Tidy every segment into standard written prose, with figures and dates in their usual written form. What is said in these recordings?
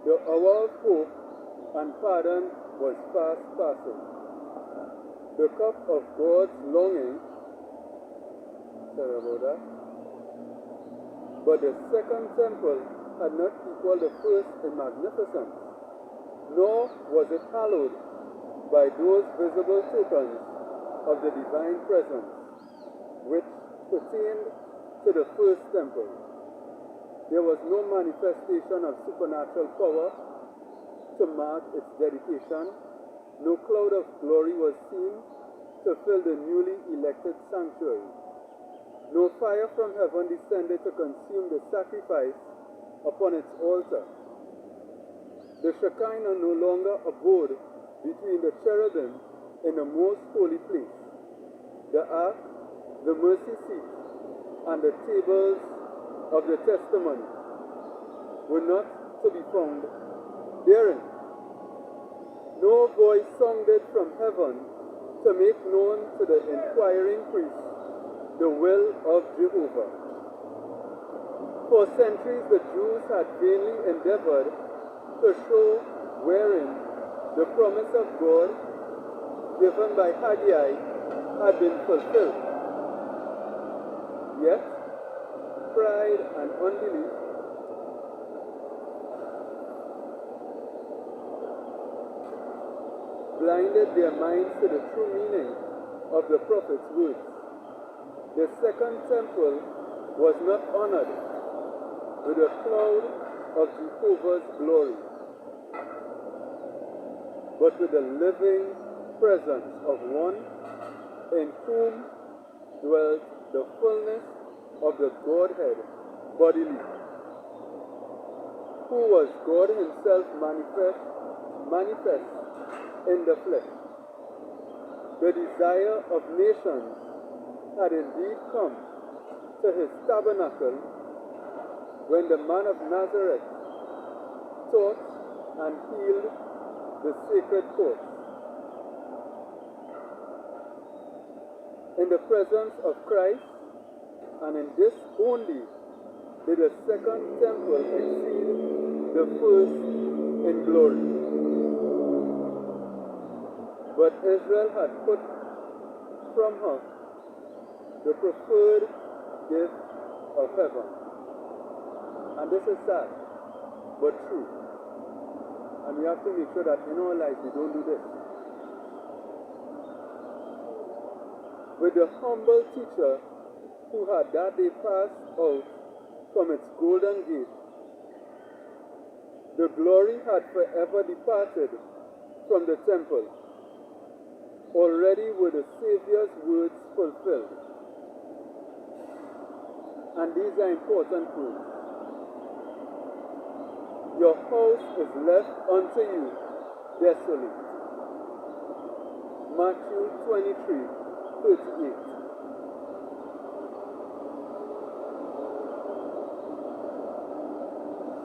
The hour of hope and pardon was fast passing. The cup of God's longing, sorry about that, but the second temple had not equaled the first in magnificence, nor was it hallowed by those visible tokens of the divine presence which pertained to the first temple. There was no manifestation of supernatural power to mark its dedication. No cloud of glory was seen to fill the newly elected sanctuary. No fire from heaven descended to consume the sacrifice upon its altar. The Shekinah no longer abode between the cherubim in the most holy place. The ark, the mercy seat, and the tables of the testimony were not to be found therein. No voice sounded from heaven to make known to the inquiring priest the will of Jehovah. For centuries the Jews had vainly endeavored to show wherein the promise of God given by Haggai had been fulfilled. Yet, pride and unbelief blinded their minds to the true meaning of the prophet's words. The second temple was not honored with a cloud of Jehovah's glory, but with the living presence of one in whom dwelt the fullness of the Godhead bodily, who was God himself manifest in the flesh. The desire of nations had indeed come to his tabernacle when the man of Nazareth taught and healed the sacred courts. In the presence of Christ, and in this only, did the second temple exceed the first in glory. But Israel had put from her the preferred gift of heaven. And this is sad, but true. And we have to make sure that in our lives we don't do this. With the humble teacher who had that day passed out from its golden gate, the glory had forever departed from the temple. Already were the Savior's words fulfilled. And these are important words. Your house is left unto you desolate. Matthew 23:38.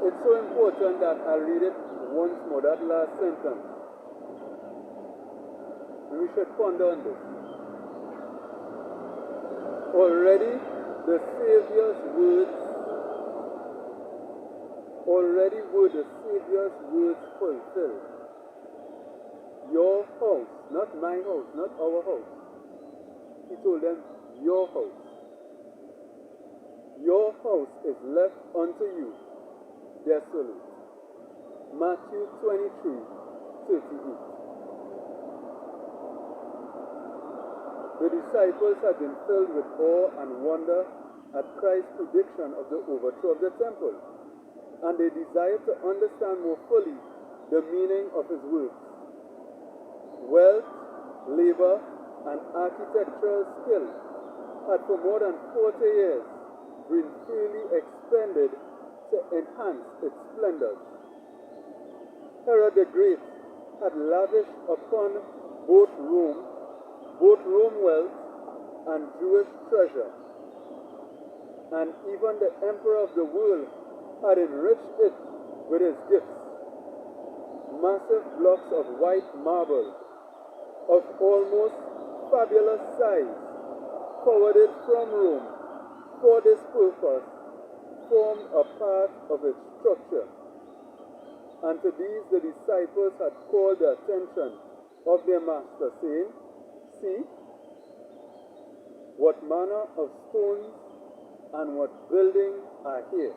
It's so important that I read it once more, that last sentence. We should ponder on this. Already the Savior's words, already were the Savior's words fulfilled. Your house, not my house, not our house. He told them, your house. Your house is left unto you desolate. Matthew 23:38. The disciples had been filled with awe and wonder at Christ's prediction of the overthrow of the temple, and they desired to understand more fully the meaning of his words. Wealth, labor, and architectural skill had for more than 40 years been freely expended to enhance its splendors. Herod the Great had lavished upon both Rome wealth and Jewish treasure, and even the emperor of the world had enriched it with his gifts. Massive blocks of white marble of almost fabulous size, forwarded from Rome for this purpose, formed a part of its structure. And to these the disciples had called the attention of their master, saying, See, what manner of stones and what buildings are here.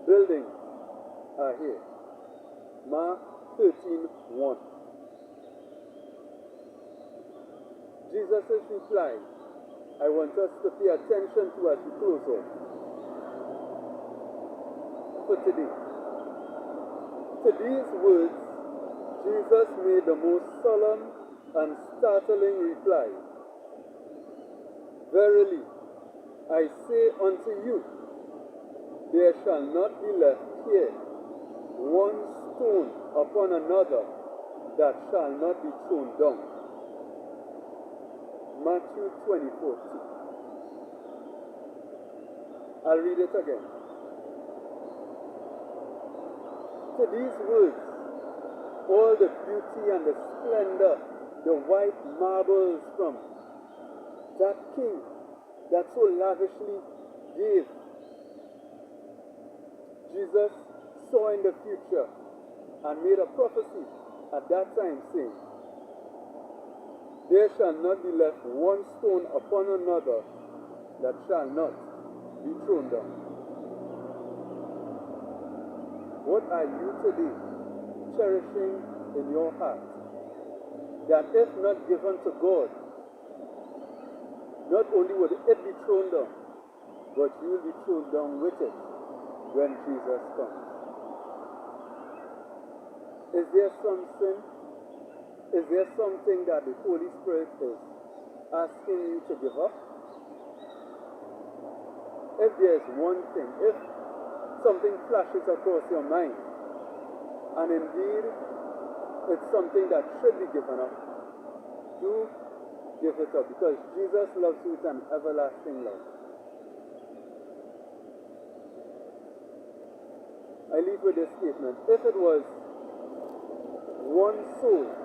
Buildings are here. Mark 13:1. Jesus' reply, I want us to pay attention to as we close off for today. To these words, Jesus made the most solemn and startling reply. Verily, I say unto you, there shall not be left here one stone upon another that shall not be thrown down. Matthew 20:14. I'll read it again. To these words, all the beauty and the splendor, the white marbles from that king that so lavishly gave, Jesus saw in the future and made a prophecy at that time saying, there shall not be left one stone upon another that shall not be thrown down. What are you today cherishing in your heart that if not given to God, not only will it be thrown down, but you will be thrown down with it when Jesus comes? Is there some sin? Is there something that the Holy Spirit is asking you to give up? If there is one thing, if something flashes across your mind, and indeed it's something that should be given up, do give it up, because Jesus loves you with an everlasting love. I leave with this statement. If it was one soul,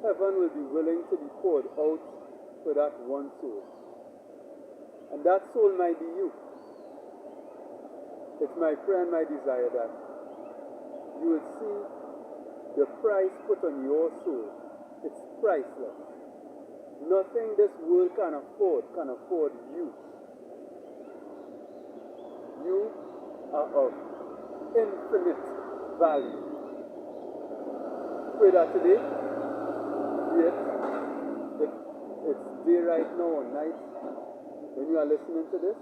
heaven will be willing to be poured out for that one soul. And that soul might be you. It's my prayer and my desire that you will see the price put on your soul. It's priceless. Nothing this world can afford you. You are of infinite value. Pray that today, yes, if it's day right now or night, when you are listening to this,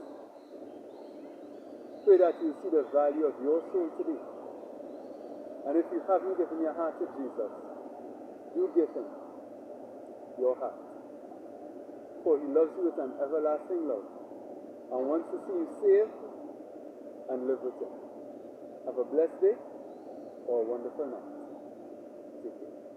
pray that you see the value of your soul today. And if you haven't given your heart to Jesus, you give him your heart. For he loves you with an everlasting love and wants to see you saved and live with him. Have a blessed day or a wonderful night. Take care.